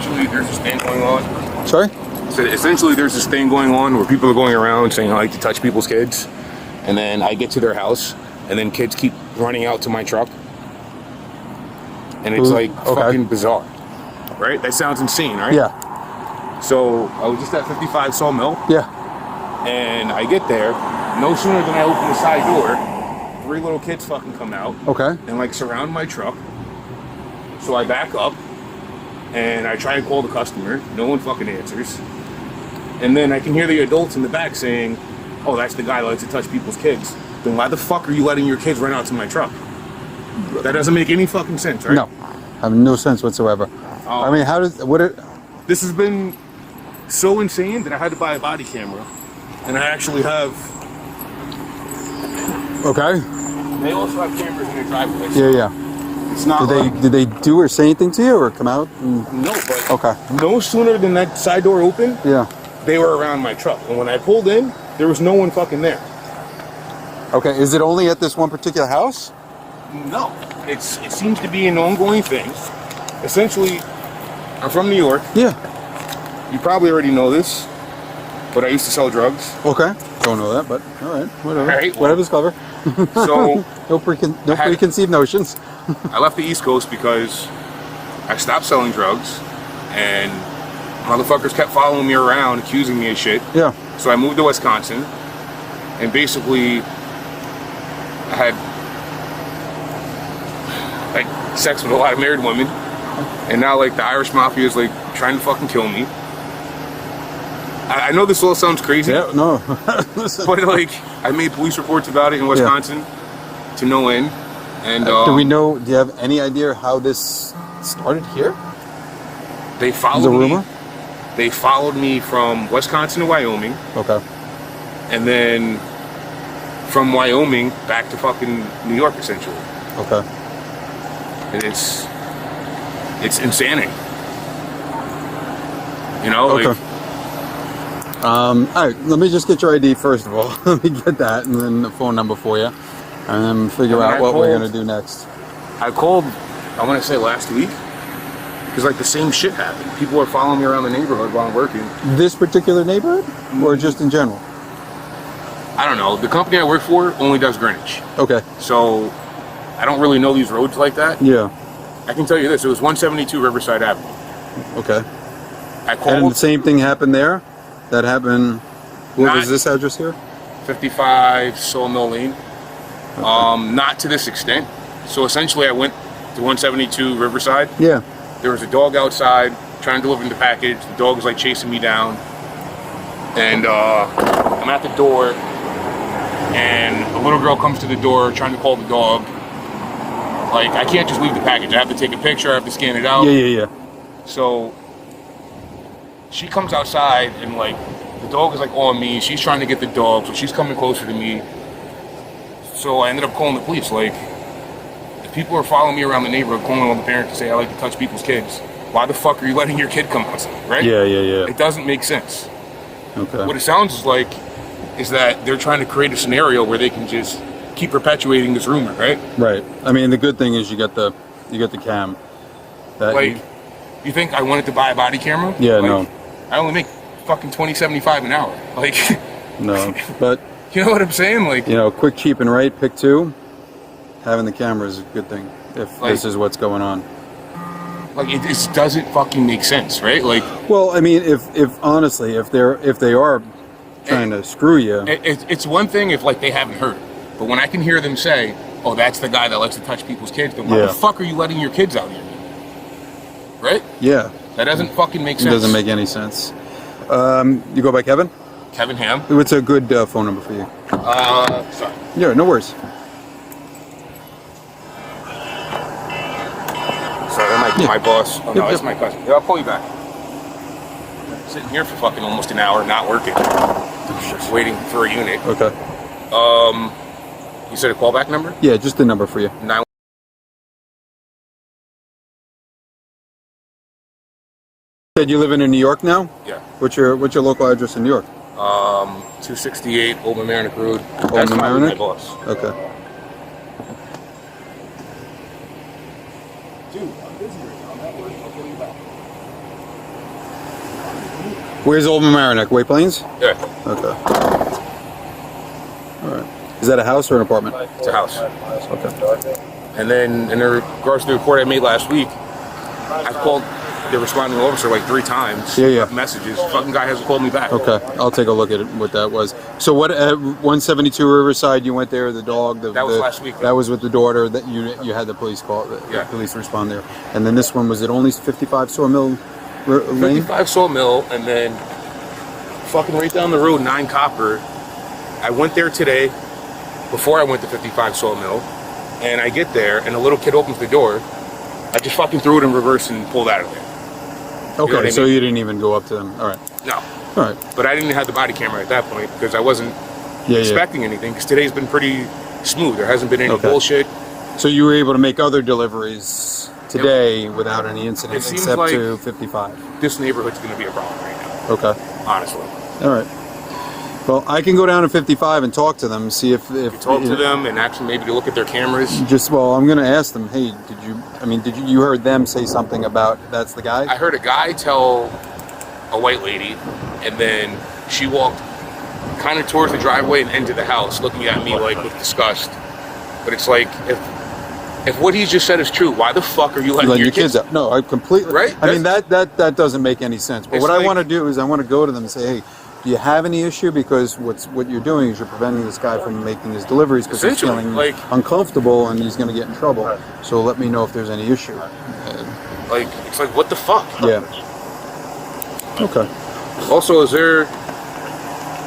essentially there's this thing going on. Sorry? So essentially there's this thing going on where people are going around saying I like to touch people's kids, and then I get to their house, and then kids keep running out to my truck, and it's like fucking bizarre, right? That sounds insane, right? Yeah. So I was just at 55 Sawmill. Yeah. And I get there, no sooner than I open the side door, 3 little kids fucking come out. Okay. And like surround my truck. So I back up and I try and call the customer. No one fucking answers. And then I can hear the adults in the back saying, oh, that's the guy that likes to touch people's kids. Then why the fuck are you letting your kids run out to my truck? That doesn't make any fucking sense, right? No. Have no sense whatsoever. I mean, how does this has been so insane that I had to buy a body camera, and I actually have. Okay. They also have cameras in their driveway. Yeah, yeah. It's not. Did they do or say anything to you or come out? No, but okay. No sooner than that side door opened. Yeah. They were around my truck, and when I pulled in, there was no one fucking there. Okay. Is it only at this one particular house? No. It seems to be an ongoing thing. Essentially, I'm from New York. Yeah. You probably already know this, but I used to sell drugs. Okay. Don't know that, but all right, whatever. All right, well, whatever's clever. So no preconceived notions. I left the East Coast because I stopped selling drugs, and motherfuckers kept following me around, accusing me of shit. Yeah. So I moved to Wisconsin, and basically I had like sex with a lot of married women, and now like the Irish mafia is like trying to fucking kill me. I know this all sounds crazy. Yeah, no. But like, I made police reports about it in Wisconsin to no end. And do you have any idea how this started here? They followed me. They followed me from Wisconsin to Wyoming. Okay. And then from Wyoming back to fucking New York, essentially. Okay. And it's insanity. You know, okay. Like, all right, let me just get your ID first of all. Let me get that, and then the phone number for you, and then figure out what we're gonna do next. I called, I want to say last week, because like the same shit happened. People are following me around the neighborhood while I'm working. This particular neighborhood, or just in general? I don't know. The company I work for only does Greenwich. Okay. So I don't really know these roads like that. Yeah. I can tell you this: it was 172 Riverside Avenue. Okay. I called. And the same thing happened there. That happened. What was this address here? 55 Sawmill Lane. Okay. Not to this extent. So essentially, I went to 172 Riverside. Yeah. There was a dog outside trying to deliver the package. The dog was like chasing me down, and I'm at the door, and a little girl comes to the door trying to call the dog. Like, I can't just leave the package. I have to take a picture. I have to scan it out. Yeah. So she comes outside, and like the dog is like on me. She's trying to get the dog, so she's coming closer to me. So I ended up calling the police. Like, if people are following me around the neighborhood, calling all the parents to say I like to touch people's kids, why the fuck are you letting your kid come outside, right? Yeah. It doesn't make sense. Okay. What it sounds like is that they're trying to create a scenario where they can just keep perpetuating this rumor, right? Right. I mean, the good thing is you got the cam. Like, you think I wanted to buy a body camera? Yeah, like, no. I only make fucking $20.75 an hour. Like, no, but you know what I'm saying? Like, quick, cheap, and right. Pick two. Having the camera is a good thing if this is what's going on. Like, it just doesn't fucking make sense, right? Like, well, I mean, if honestly, if they are trying to screw you, it's one thing if like they haven't heard, but when I can hear them say, "Oh, that's the guy that likes to touch people's kids," then why the fuck are you letting your kids out here? Right? Yeah. That doesn't fucking make sense. It doesn't make any sense. You go by Kevin? Kevin Ham. What's a good phone number for you? Sorry. Yeah, no worries. Sorry, that might be my boss. Oh, no, it's my cousin. Yeah, I'll call you back. I'm sitting here for fucking almost an hour, not working. Just waiting for a unit. Okay. You said a callback number? Yeah, just the number for you. 9. Said you live in New York now? Yeah. What's your local address in New York? 268 Old Mamaroneck Road. That's my boss. Okay. Dude, I'm busy right now. I'm at work. I'll call you back. Where's Old Mamaroneck? White Plains? Yeah, Okay. All right. Is that a house or an apartment? it's a house. Okay. And then in regards to the report I made last week, I called the responding officer like 3 times. Yeah, yeah. Messages. Fucking guy hasn't called me back. Okay. I'll take a look at it, what that was. So what, at 172 Riverside, you went there, the dog? That was last week. That was with the daughter that you had the police call, the police respond there. And then this one, was it only 55 Sawmill Lane? 55 Sawmill, and then fucking right down the road, 9 Copper. I went there today, before I went to 55 Sawmill, and I get there, and a little kid opens the door. I just fucking threw it in reverse and pulled out of there. Okay, You know so I mean? you didn't even go up to them. All right. No. All right. But I didn't have the body camera at that point because I wasn't expecting anything, because today's been pretty smooth. There hasn't been any bullshit. So you were able to make other deliveries today without any incident, It seems except like to 55. This neighborhood's going to be a problem right now, Okay. honestly. All right. Well, I can go down to 55 and talk to them, see if Talk to them and actually maybe to look at their cameras. I'm going to ask them, hey, you heard them say something about that's the guy? I heard a guy tell a white lady, and then she walked kind of towards the driveway and into the house, looking at me like with disgust. But it's like, if what he just said is true, why the fuck are you letting your kids out? No, I completely. Right? I mean, that doesn't make any sense. But what I want to do is I want to go to them and say, hey, do you have any issue? Because what you're doing is you're preventing this guy from making his deliveries because he's feeling uncomfortable and he's going to get in trouble. So let me know if there's any issue. It's like, what the fuck? Yeah. Okay. Also, is there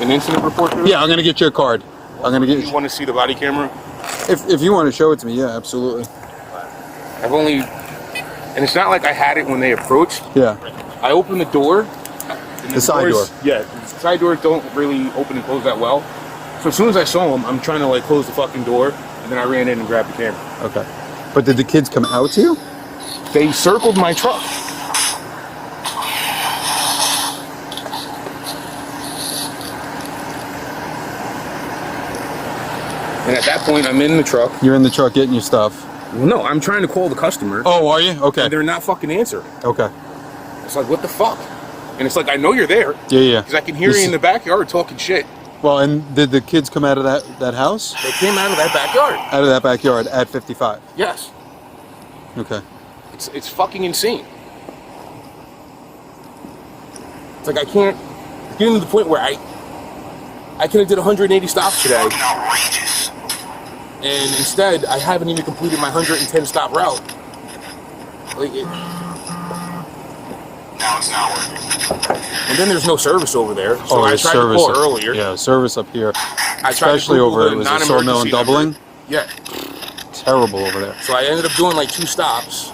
an incident report? Yeah, I'm going to get you a card. I'm going to get. You want to see the body camera? If you want to show it to me, yeah, absolutely. I've only, and it's not like I had it when they approached. Yeah. I opened the door. The side door. Yeah, the side doors don't really open and close that well. So as soon as I saw him, I'm trying to like close the fucking door, and then I ran in and grabbed the camera. Okay. But did the kids come out to you? They circled my truck. And at that point, I'm in the truck. You're in the truck getting your stuff. Well, no, I'm trying to call the customer. Oh, are you? Okay. And they're not fucking answering. Okay. It's like, what the fuck? And it's like, I know you're there. Yeah, yeah. Because I can hear you in the backyard talking shit. Well, and did the kids come out of that house? They came out of that backyard. Out of that backyard at 55? Yes. Okay. It's fucking insane. It's like I can't, it's getting to the point where I could have did 180 stops today. Outrageous. And instead, I haven't even completed my 110 stop route. Like Now it's not working. And then there's no service over there. So I tried to call earlier. Yeah, service up here. I Especially over, it was a Sawmill and Doubling. Yeah. Terrible over there. So I ended up doing like 2 stops.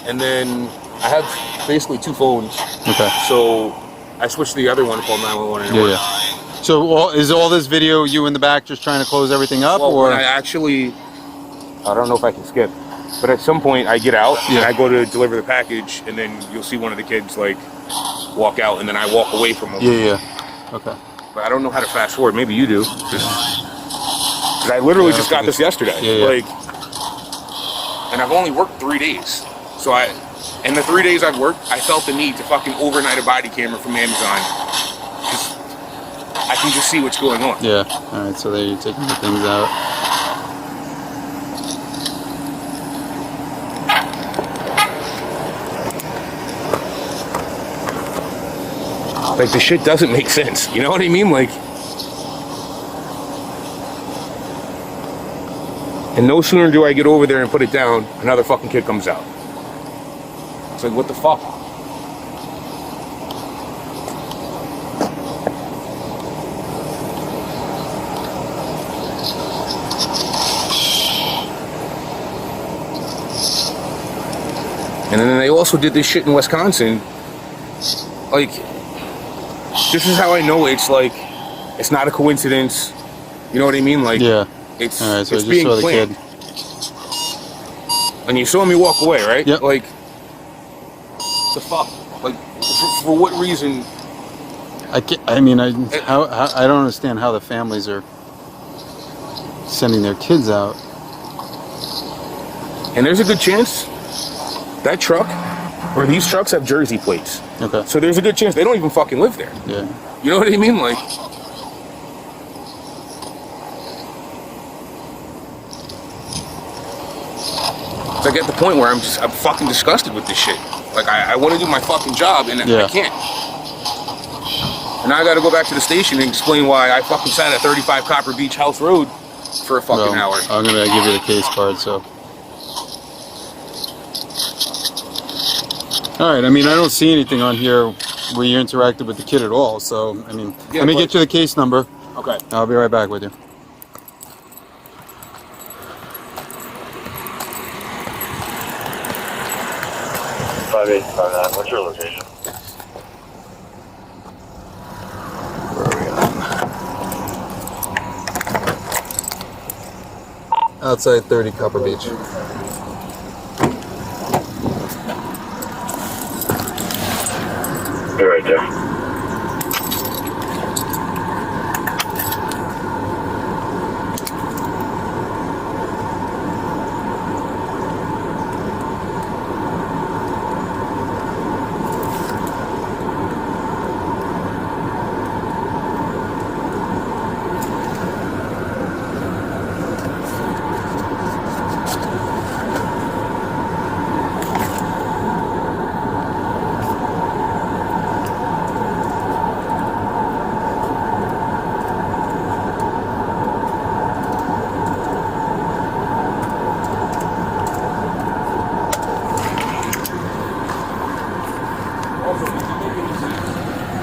And then I have basically 2 phones. Okay. So I switched to the other one to call 911. Yeah, yeah. So is all this video you in the back just trying to close everything up? Well, or when I don't know if I can skip. But at some point I get out and I go to deliver the package, and then you'll see one of the kids like walk out, and then I walk away from them. Yeah, yeah. Okay. But I don't know how to fast forward. Maybe you do. 'Cause I literally just got this yesterday. Yeah, yeah. And I've only worked 3 days. So in the 3 days I've worked, I felt the need to fucking overnight a body camera from Amazon. I can just see what's going on. Yeah. All right. So there you're taking the things out. Like, the shit doesn't make sense. You know what I mean? Like, and no sooner do I get over there and put it down, another fucking kid comes out. It's like, what the fuck? And then they also did this shit in Wisconsin. Like, this is how I know it's like, it's not a coincidence. You know what I mean? Like, yeah. It's, all right, so it's I just being saw the planned. kid. And you saw me walk away, right? Yep. Like, the fuck? Like, for what reason? I don't understand how the families are sending their kids out. And there's a good chance that truck Or these trucks have Jersey plates. Okay. So there's a good chance they don't even fucking live there. Yeah. You know what I mean? Like, it's like at the point where I'm fucking disgusted with this shit. Like, I want to do my fucking job and I can't. And now I got to go back to the station and explain why I fucking sat at 35 Copper Beach House Road for a fucking hour. I'm gonna give you the case card, so. All right. I mean, I don't see anything on here where you interacted with the kid at all. So, I mean, let me get you the case number. Okay. I'll be right back with you. What's your location? Where are we at? Outside 30 Copper Beach. You're right there.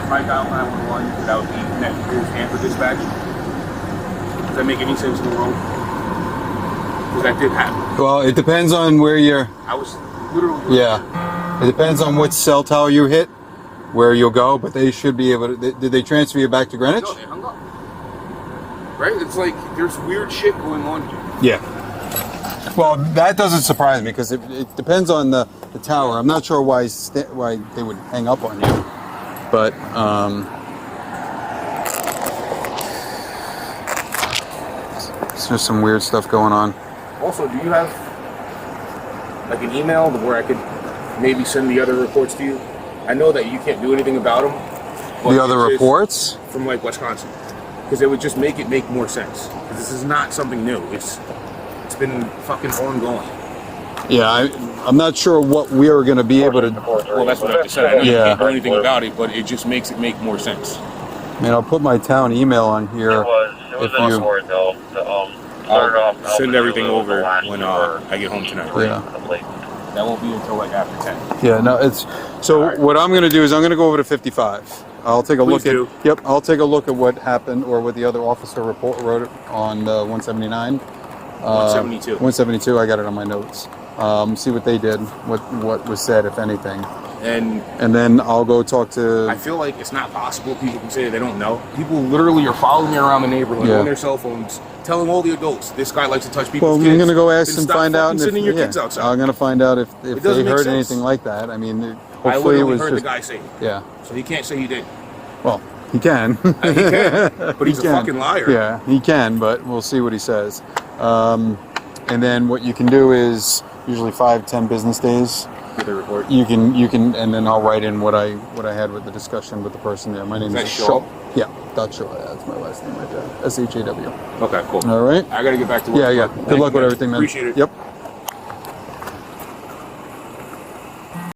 If I dial 911 without the connected to Stanford dispatch, does that make any sense in the world? Because that did happen. Well, it depends on where you're. I was literally. Yeah. It depends on which cell tower you hit, where you'll go, but they should be able to. Did they transfer you back to Greenwich? No, they hung up. Right? It's like there's weird shit going on here. Yeah. Well, that doesn't surprise me because it depends on the tower. I'm not sure why they would hang up on you, but there's just some weird stuff going on. Also, do you have like an email where I could maybe send the other reports to you? I know that you can't do anything about them. The other reports? From like Wisconsin. Because it would just make more sense. Because this is not something new. It's been fucking ongoing. Yeah, I'm not sure what we are going to be able to. Well, that's what I just said. I know you can't do anything about it, but it just makes it make more sense. I mean, I'll put my town email on here. It was I'll send everything over when I get home tonight. Yeah. That won't be until like after 10. Yeah, no, it's so. Right. What I'm going to do is I'm going to go over to 55. I'll take a look at. Yep, I'll take a look at what happened or what the other officer wrote on 179. 172. 172. I got it on my notes. See what they did, what was said, if anything. And then I'll go talk to. I feel like it's not possible people can say they don't know. People literally are following me around the neighborhood on their cell phones, telling all the adults this guy likes to touch people's kids. I'm going to go ask and find out. Sending your kids outside. I'm going to find out if they heard anything like that. I mean, hopefully it was heard just. The guy say it. Yeah. So he can't say he did. Well, he can. He can, but he's a fucking liar. Yeah, he can, but we'll see what he says. And then what you can do is usually 5-10 business days. Get the report. You can, and then I'll write in what I had with the discussion with the person there. My name is Shaw. Yeah, Dot Shaw. That's my last name right there. SHAW. Okay, cool. All right. I got to get back to work. Yeah. Good luck with everything, man. Appreciate it. Yep.